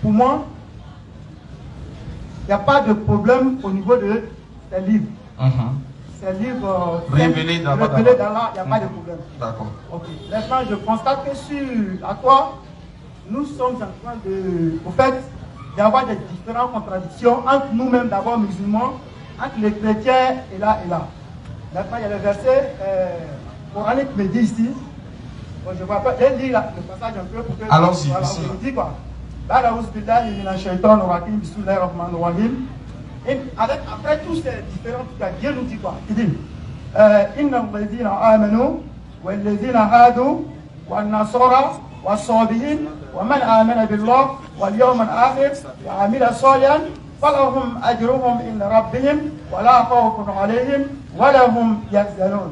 pour moi, il n'y a pas de problème au niveau de ces livres. Ces livres révélés dans là, il n'y a pas de problème. D'accord. Ok. Maintenant, je constate que sur la Torah, nous sommes en train de, au fait, d'avoir des différentes contradictions entre nous-mêmes, d'abord musulmans, entre les chrétiens et là et là. Maintenant, il y a le verset coranique qui me dit ici. Bon, je ne vois pas, j'ai lu le passage un peu pour que. Allons-y. Voilà, on me dit quoi. Et après tous ces différents trucs, Dieu nous dit quoi? Il dit Inna alladhina amanu wal ladhina hadu wan nasara was sabiin wa man amana billah wal yawmil akhir wa amila salihan falahum ajruhum inda rabbihim wa la khawfun alayhim wa lahum yahzanun.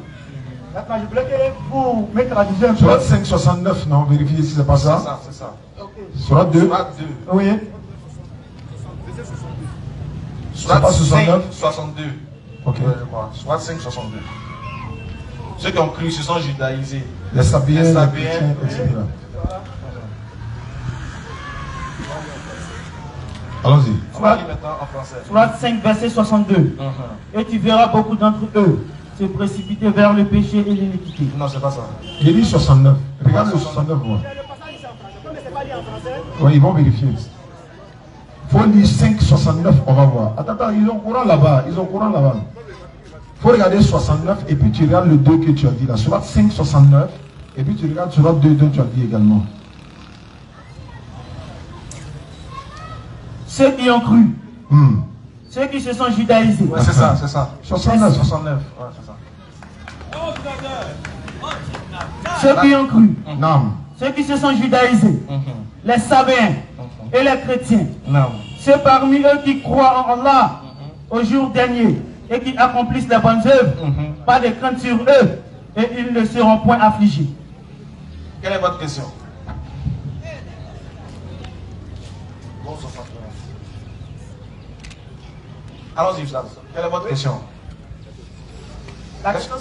Maintenant, je voulais que vous me traduisiez un peu. Surat 569, non, vérifiez si c'est pas ça. C'est ça. Okay. Surat 2. Surat 2. Oui. Surat 69. 62. Ok. Surat 5, 62. Ceux qui ont cru se sont judaïsés. Les Sabéens, les Sabéens, chrétiens, etc. Allons-y. On va lire maintenant en français. Surat 5, verset 62. Et tu verras beaucoup d'entre eux se précipiter vers le péché et l'iniquité. Non, c'est pas ça. Il dit 69. Regarde le 69, moi. Oui, ils vont vérifier. Il faut lire 5, 69, on va voir. Attends, ils ont courant là-bas. Il faut regarder 69 et puis tu regardes le 2 que tu as dit là. Surat 5, 69 et puis tu regardes Surat 2 que tu as dit également. Ceux qui ont cru. Ceux qui se sont judaïsés. Ouais, c'est ça, c'est ça. 69. 69. Ouais, c'est ça. Ceux qui ont cru. Non. Ceux qui se sont judaïsés. Les Sabéens et les chrétiens. Non. Ceux parmi eux qui croient en Allah au jour dernier et qui accomplissent les bonnes œuvres. Pas de crainte sur eux et ils ne seront point affligés. Quelle est votre question? Bon, 69. Allons-y, Flav. Quelle est votre question? La question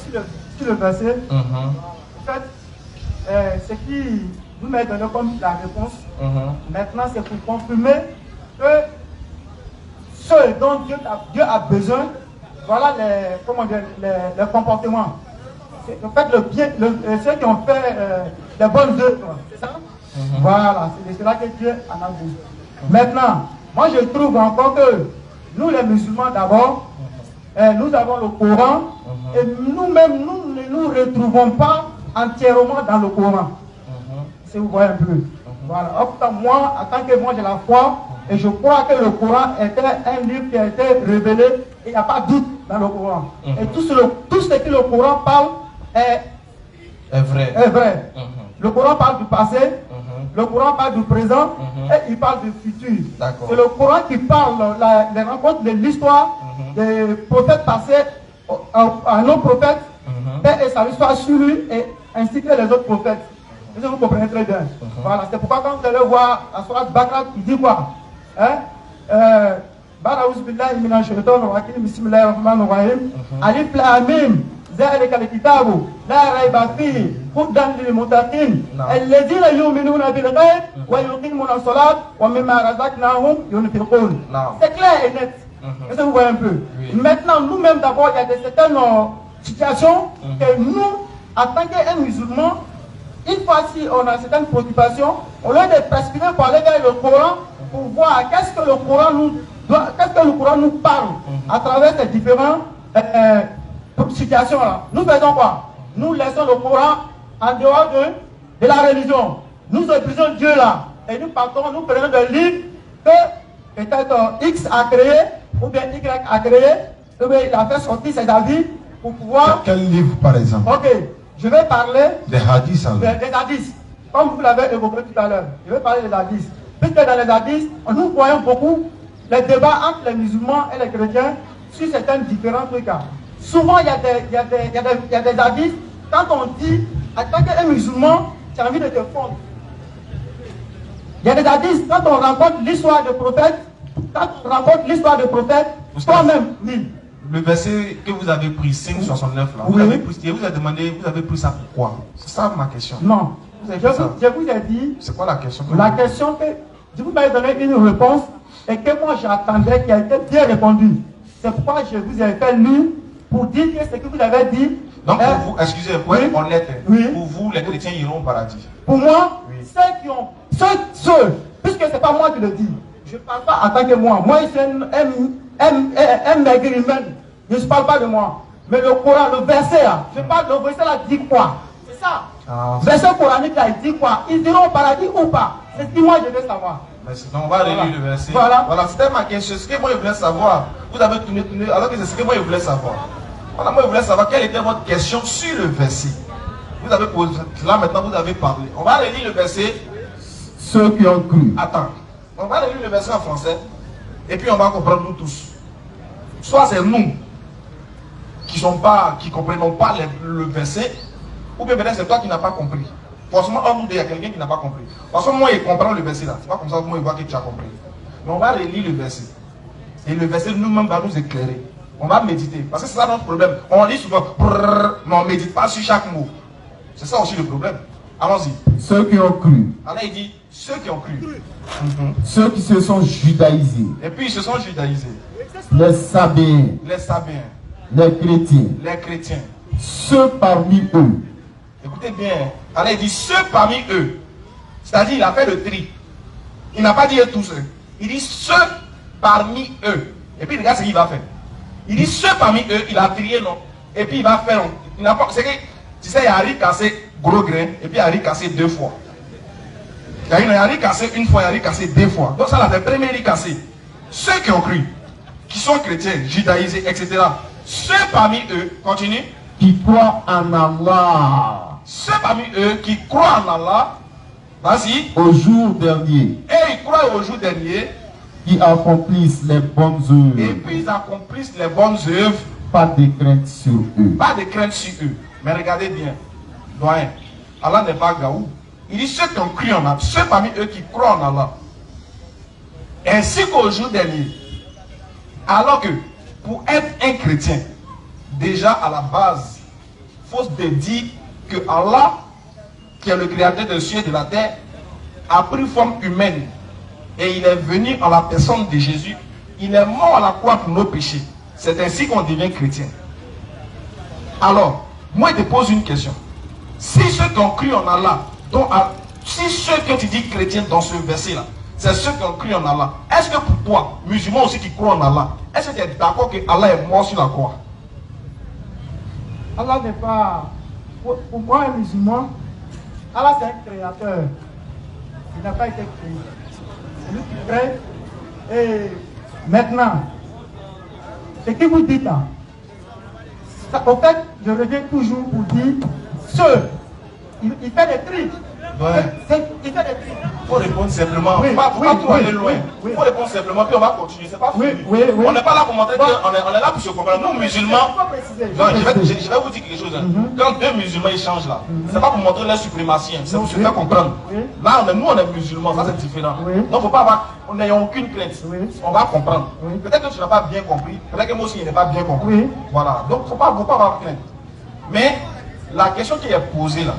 sur le verset, en fait, ce qui nous met donné comme la réponse, maintenant c'est pour confirmer que ceux dont Dieu a besoin, voilà les comportements. En fait, le bien, ceux qui ont fait les bonnes œuvres, c'est ça? Voilà, c'est de cela que Dieu en a besoin. Maintenant, moi je trouve encore que nous les musulmans d'abord, nous avons le Coran et nous-mêmes nous ne nous retrouvons pas entièrement dans le Coran. Si vous voyez un peu. Voilà. Moi, en tant que moi j'ai la foi et je crois que le Coran était un livre qui a été révélé et il n'y a pas de doute dans le Coran. Et tout ce que le Coran parle est vrai. Le Coran parle du passé, le Coran parle du présent et il parle du futur. C'est le Coran qui parle les rencontres de l'histoire des prophètes passés à nos prophètes, paix et salut soit sur lui et ainsi que les autres prophètes. Vous comprenez très bien. Voilà, c'est pourquoi quand vous allez voir la sourate Bakara, il dit quoi? Ba'ouz billahi minash shaitanir rajim, bismillahir rahmanir rahim. Alif lam mim. ذلك الكتاب لا ريب فيه هدى للمتقين الذين يؤمنون بالغيب ويقيمون الصلاة ومما رزقناهم ينفقون. C'est clair et net. Est-ce que vous voyez un peu? Maintenant, nous-mêmes d'abord, il y a certaines situations que nous, en tant qu'un musulman, une fois si on a certaines préoccupations, au lieu de perspirer pour aller vers le Coran, pour voir qu'est-ce que le Coran nous parle à travers ces différents situation-là. Nous faisons quoi? Nous laissons le Coran en dehors de la religion. Nous obéissons Dieu là. Et nous partons, nous prenons des livres que peut-être X a créé, ou bien Y a créé, ou bien il a fait sortir ses avis pour pouvoir... Quel livre par exemple? Ok, je vais parler... Des hadiths alors. Des hadiths. Comme vous l'avez évoqué tout à l'heure. Je vais parler des hadiths. Puisque dans les hadiths, nous voyons beaucoup les débats entre les musulmans et les chrétiens sur certains différents trucs. Souvent, il y a des hadiths, quand on dit, en tant qu'un musulman, tu as envie de te fondre. Il y a des hadiths, quand on rencontre l'histoire de prophètes, toi-même, oui. Le verset que vous avez pris, 5,69 là, oui. Vous avez pris ça pourquoi? C'est ça ma question. Non. Je vous ai dit. C'est quoi la question? La question que Vous m'avez donné une réponse et que moi j'attendais qui a été bien répondue. C'est pourquoi je vous ai fait lire pour dire que ce que vous avez dit. Donc pour vous, excusez, pour être honnête, pour vous les chrétiens iront au paradis. Pour moi, ceux qui ont, puisque c'est pas moi qui le dis, je ne parle pas en tant que moi. Moi, c'est un maigre humain. Je ne parle pas de moi. Mais le Coran, le verset là, je parle de verset là, dit quoi? C'est ça. Verset coranique là, il dit quoi? Ils iront au paradis ou pas? C'est ce que moi je veux savoir. Donc on va relire le verset. Voilà, c'était ma question. Ce que moi je voulais savoir, vous avez tourné, alors que c'est ce que moi je voulais savoir. Voilà, moi je voulais savoir quelle était votre question sur le verset. Vous avez posé, là maintenant vous avez parlé. On va relire le verset. Ceux qui ont cru. Attends, on va relire le verset en français. Et puis on va comprendre nous tous. Soit c'est nous qui ne comprenons pas le verset, ou bien peut-être c'est toi qui n'as pas compris. Forcément, en nous, il y a quelqu'un qui n'a pas compris. Parce que moi, il comprend le verset là. C'est pas comme ça que moi, il voit que tu as compris. Mais on va relire le verset. Et le verset nous-mêmes va nous éclairer. On va méditer. Parce que c'est ça notre problème. On lit souvent, mais on ne médite pas sur chaque mot. C'est ça aussi le problème. Allons-y. Ceux qui ont cru. Alors il dit, ceux qui ont cru. Ceux qui se sont judaïsés. Et puis ils se sont judaïsés. Les Sabéens. Les Sabéens. Les chrétiens. Les chrétiens. Ceux parmi eux. Écoutez bien. Alors il dit ceux parmi eux. C'est-à-dire il a fait le tri. Il n'a pas dit tous. Il dit ceux parmi eux. Et puis regarde ce qu'il va faire. Il dit ceux parmi eux, il a trié non. Et puis il va faire. Il n'a pas. C'est que tu sais, il y a riz cassé gros grain. Et puis il y a riz cassé 2 fois. Il y a riz cassé 1 fois, il y a riz cassé 2 fois. Donc ça là, c'est le premier riz cassé. Ceux qui ont cru, qui sont chrétiens, judaïsés, etc. Ceux parmi eux, continue. Qui croient en Allah. Ceux parmi eux qui croient en Allah, vas-y. Au jour dernier. Et ils croient au jour dernier. Qui accomplissent les bonnes œuvres. Et puis ils accomplissent les bonnes œuvres. Pas de crainte sur eux. Pas de crainte sur eux. Mais regardez bien. Doyen, Allah n'est pas gaou. Il dit ceux qui ont cru en Allah, ceux parmi eux qui croient en Allah. Ainsi qu'au jour dernier. Alors que pour être un chrétien, déjà à la base, il faut se dire que Allah, qui est le créateur des cieux et de la terre, a pris forme humaine. Et il est venu en la personne de Jésus. Il est mort à la croix pour nos péchés. C'est ainsi qu'on devient chrétien. Alors, moi je te pose une question. Si ceux qui ont cru en Allah, si ceux que tu dis chrétiens dans ce verset-là, c'est ceux qui ont cru en Allah, est-ce que pour toi, musulman aussi qui croit en Allah, est-ce que tu es d'accord que Allah est mort sur la croix? Allah n'est pas... Pour moi, un musulman, Allah c'est un créateur. Il n'a pas été créé. C'est lui qui crée. Et maintenant, ce que vous dites là, au fait, je reviens toujours pour dire, il fait des tri. Ouais. Il fait des tri. Il faut répondre simplement. Oui, Faut pas trop aller loin. Il faut répondre simplement, puis on va continuer. C'est pas fini. On n'est pas là pour montrer qu'on est là pour se comprendre. Nous, musulmans, je vais vous dire quelque chose. Quand deux musulmans échangent là, c'est pas pour montrer leur suprématie, c'est pour se faire comprendre. Là, nous, on est musulmans, ça c'est différent. Donc, il ne faut pas avoir, on n'a aucune crainte. On va comprendre. Peut-être que tu n'as pas bien compris, peut-être que moi aussi, je n'ai pas bien compris. Voilà. Donc, il ne faut pas avoir crainte. Mais, la question qui est posée là,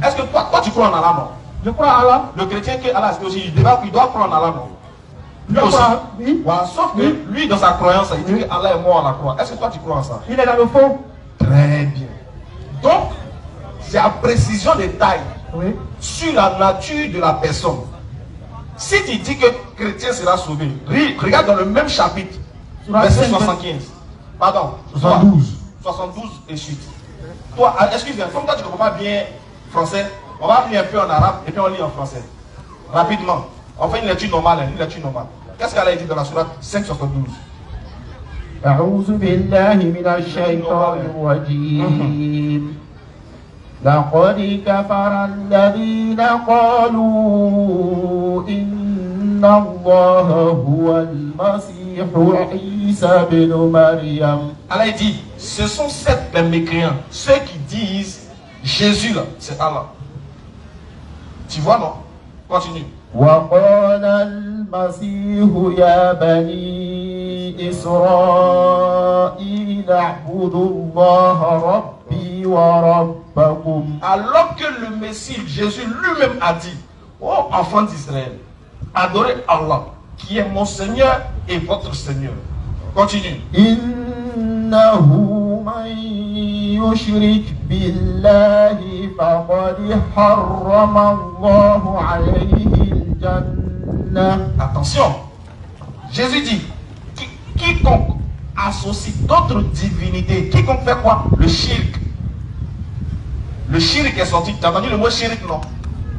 est-ce que toi tu crois en Allah, non? Je crois en Allah. Le chrétien que Allah, c'est aussi, il doit croire en Allah, non? Lui aussi. Oui. Voilà, sauf que lui, dans sa croyance, il dit que Allah est mort à la croix. Est-ce que toi tu crois en ça? Il est dans le fond. Très bien. Donc, c'est la précision des tailles sur la nature de la personne. Si tu dis que chrétien sera sauvé, regarde dans le même chapitre, verset 75. Pardon, 72 et suite. Toi, excuse-moi, comme toi tu ne comprends pas bien français, on va lire un peu en arabe et puis on lit en français. Rapidement. On fait une lecture normale. Qu'est-ce qu'Allah dit dans la sourate 572? أعوذ بالله من الشيطان الرجيم لقد كفر الذين قالوا إن الله هو المسيح عيسى بن مريم. Allah dit, ce sont les mécréants, ceux qui disent Jésus là, c'est Allah. Tu vois non? Continue. وقال المسيح يا بني إسرائيل اعبدوا الله ربي وربكم. Alors que le Messie, Jésus lui-même a dit, oh enfants d'Israël, Adorez Allah, qui est mon Seigneur et votre Seigneur. Continue. Innahu man yushrik billahi faqad harrama Allahu alayhi al-jannah. Attention. Jésus dit, quiconque associe d'autres divinités, quiconque fait quoi? Le shirk. Le shirk est sorti. Tu as entendu le mot shirk, non?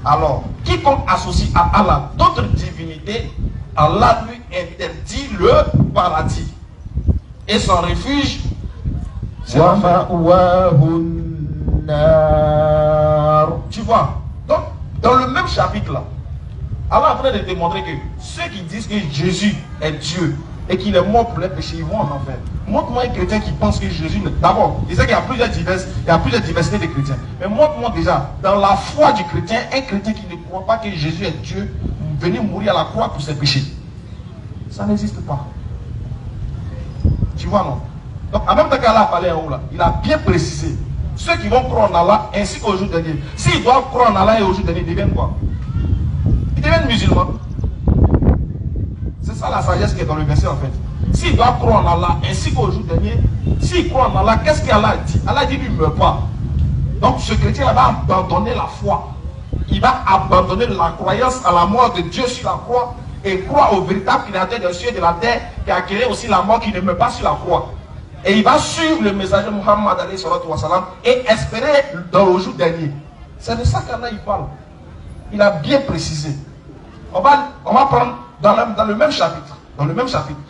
Alors, quiconque associe à Allah d'autres divinités, Allah lui interdit le paradis. Et son refuge, c'est l'enfer. Tu vois? Donc, dans le même chapitre là, Allah est en train de démontrer que ceux qui disent que Jésus est Dieu et qu'il est mort pour les péchés, ils vont en enfer. Montre-moi un chrétien qui pense que Jésus... D'abord, il sait qu'il y a plusieurs diversités de chrétiens. Mais montre-moi déjà, dans la foi du chrétien, un chrétien qui ne croit pas que Jésus est Dieu, venir mourir à la croix pour ses péchés. Ça n'existe pas. Tu vois, non? Donc, en même temps qu'Allah a parlé en haut là, il a bien précisé. Ceux qui vont croire en Allah ainsi qu'au jour dernier. S'ils doivent croire en Allah et au jour dernier, ils deviennent quoi? Ils deviennent musulmans. C'est ça la sagesse qui est dans le verset en fait. S'il doit croire en Allah ainsi qu'au jour dernier, s'il croit en Allah, qu'est-ce qu'Allah dit? Allah dit lui ne meurt pas. Donc ce chrétien va abandonner la foi. Il va abandonner la croyance à la mort de Dieu sur la croix et croire au véritable créateur des cieux et de la terre qui a créé aussi la mort qui ne meurt pas sur la croix. Et il va suivre le messager Muhammad et espérer dans le jour dernier. C'est de ça qu'Allah il parle. Il a bien précisé. On va prendre dans le même chapitre,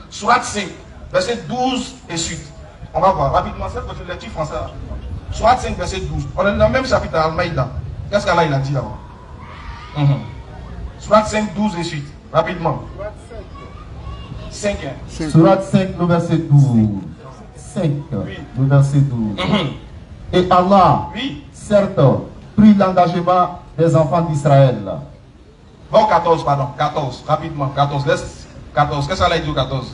Sourate 5, verset 12 et suite. On va voir rapidement cette petite lecture française. Sourate 5, verset 12. On est dans le même chapitre à Al-Maïda. Qu'est-ce qu'Allah il a dit là-bas? Sourate 5, 12 et suite. Rapidement. 5. Sourate 5, le verset 12. 5, oui. Le verset 12. Et Allah, oui, certes, prit l'engagement des enfants d'Israël. Bon, 14, pardon. 14, rapidement. 14, laisse 14. Qu'est-ce qu'Allah dit au 14?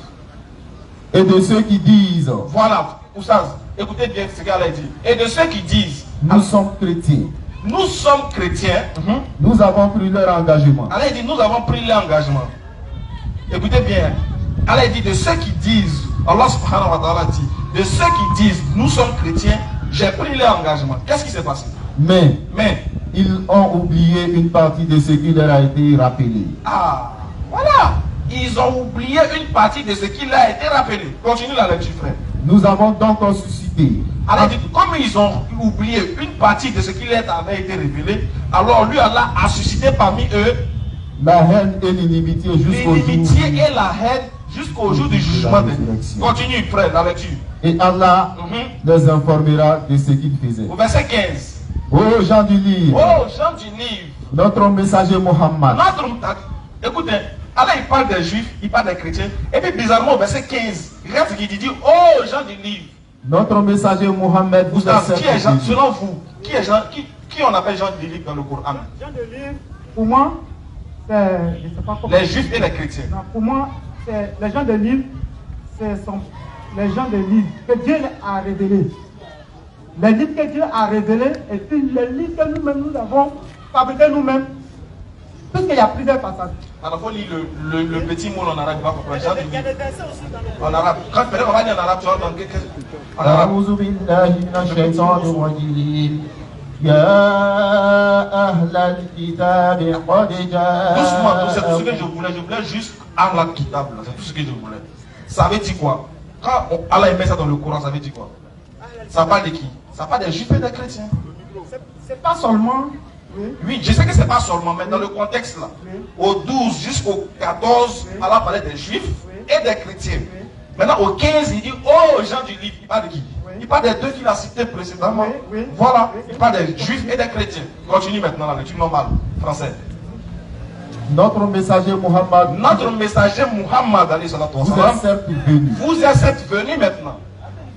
Et de ceux qui disent. Voilà, Oussaz, écoutez bien ce qu'Allah dit. Et de ceux qui disent. Nous sommes chrétiens. Nous sommes chrétiens. Nous avons pris leur engagement. Allah dit, nous avons pris l'engagement. Écoutez bien. Allah dit, de ceux qui disent, Allah subhanahu wa ta'ala dit, de ceux qui disent, nous sommes chrétiens, j'ai pris leur engagement. Qu'est-ce qui s'est passé? Mais ils ont oublié une partie de ce qui leur a été rappelé. Ah, voilà. Ils ont oublié une partie de ce qui leur a été rappelé. Continue la lecture, frère. Nous avons donc suscité. Alors, comme ils ont oublié une partie de ce qui leur avait été révélé, alors lui, Allah a suscité parmi eux la haine et l'inimitié jusqu'au jour. L'inimitié et la haine jusqu'au jour du jugement. Continue, frère, la lecture. Et Allah les informera de ce qu'ils faisaient. Au verset 15. Ô gens du livre. Oh, gens du livre. Notre messager Mohammed. Écoutez, Allah il parle des juifs, il parle des chrétiens. Et puis bizarrement au verset 15, regarde ce qu'il dit. Oh, gens du livre. Notre messager Mohammed vous a qui est Jean, selon vous, qui on appelle Jean du livre dans le Coran? Jean du livre, pour moi, c'est, je sais pas comment. Les juifs et les chrétiens. Non, pour moi, c'est les gens de livre, ce sont les gens de livre que Dieu a révélés. Les livres que Dieu a révélés et puis les livres que nous-mêmes nous avons fabriqués nous-mêmes. Puisqu'il y a plusieurs passages. Alors, il faut lire le petit mot en arabe. Il y a des versets aussi dans le... En arabe. Quand on va dire en arabe, tu vas entendre quelque chose. En arabe. Doucement, c'est tout ce que je voulais. Je voulais juste Allah Kitab. C'est tout ce que je voulais. Ça veut dire quoi? Quand Allah met ça dans le Coran, ça veut dire quoi? Ça parle de qui? Ça parle des juifs et des chrétiens. C'est pas seulement... Oui, je sais que c'est pas seulement, mais dans le contexte là, au 12 jusqu'au 14, Allah parlait des juifs et des chrétiens. Maintenant au 15, il dit, oh gens du livre, il parle de qui? Il parle des deux qu'il a cités précédemment. Voilà, il parle des juifs et des chrétiens. Continue maintenant la lecture normale, français. Notre messager Muhammad. Notre messager Muhammad, vous êtes certes venu maintenant.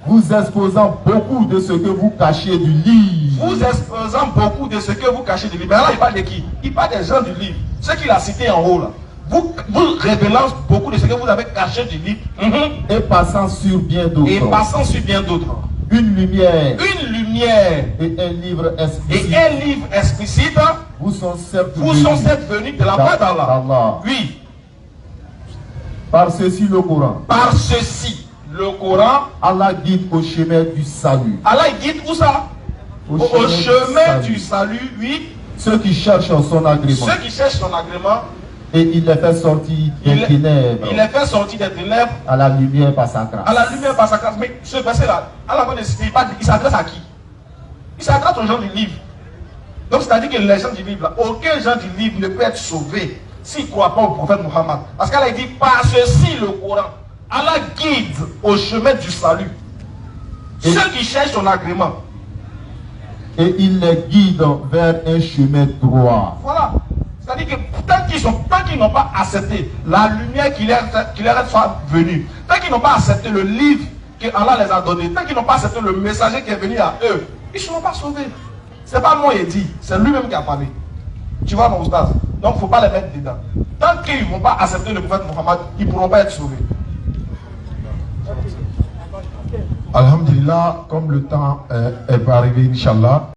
Vous exposant beaucoup de ce que vous cachez du livre. Vous exposant beaucoup de ce que vous cachez du livre. Mais là, il parle de qui? Il parle des gens du livre. Ceux qu'il a cités en haut là. Vous révélant beaucoup de ce que vous avez caché du livre. Et passant sur bien d'autres. Et passant sur bien d'autres. Une lumière. Une lumière. Et un livre explicite. Et un livre explicite. Vous sont certes venus de la part d'Allah. Oui. Par ceci le Coran. Par ceci, le Coran. Allah guide au chemin du salut. Allah guide où ça? Au chemin du salut, oui. Ceux qui cherchent son agrément. Ceux qui cherchent son agrément. Et il les fait sortir des ténèbres. Il les fait sortir des ténèbres. À la lumière par sa grâce. À la lumière par sa grâce. Mais ce verset-là, Allah va décider, il s'adresse à qui? Il s'adresse aux gens du livre. Donc c'est-à-dire que les gens du livre, là, aucun gens du livre ne peut être sauvé s'il ne croit pas au prophète Muhammad. Parce qu'Allah dit, par ceci le Coran, Allah guide au chemin du salut. Et ceux qui cherchent son agrément. Et il les guide vers un chemin droit. Voilà. C'est-à-dire que tant qu'ils n'ont pas accepté la lumière qui leur est venue, tant qu'ils n'ont pas accepté le livre que Allah les a donné, tant qu'ils n'ont pas accepté le messager qui est venu à eux, ils ne seront pas sauvés. Ce n'est pas moi qui ai dit, c'est lui-même qui a parlé. Tu vois mon oustaz? Donc il ne faut pas les mettre dedans. Tant qu'ils ne vont pas accepter le prophète Muhammad, ils ne pourront pas être sauvés. Alhamdulillah, comme le temps est arrivé, Inch'Allah.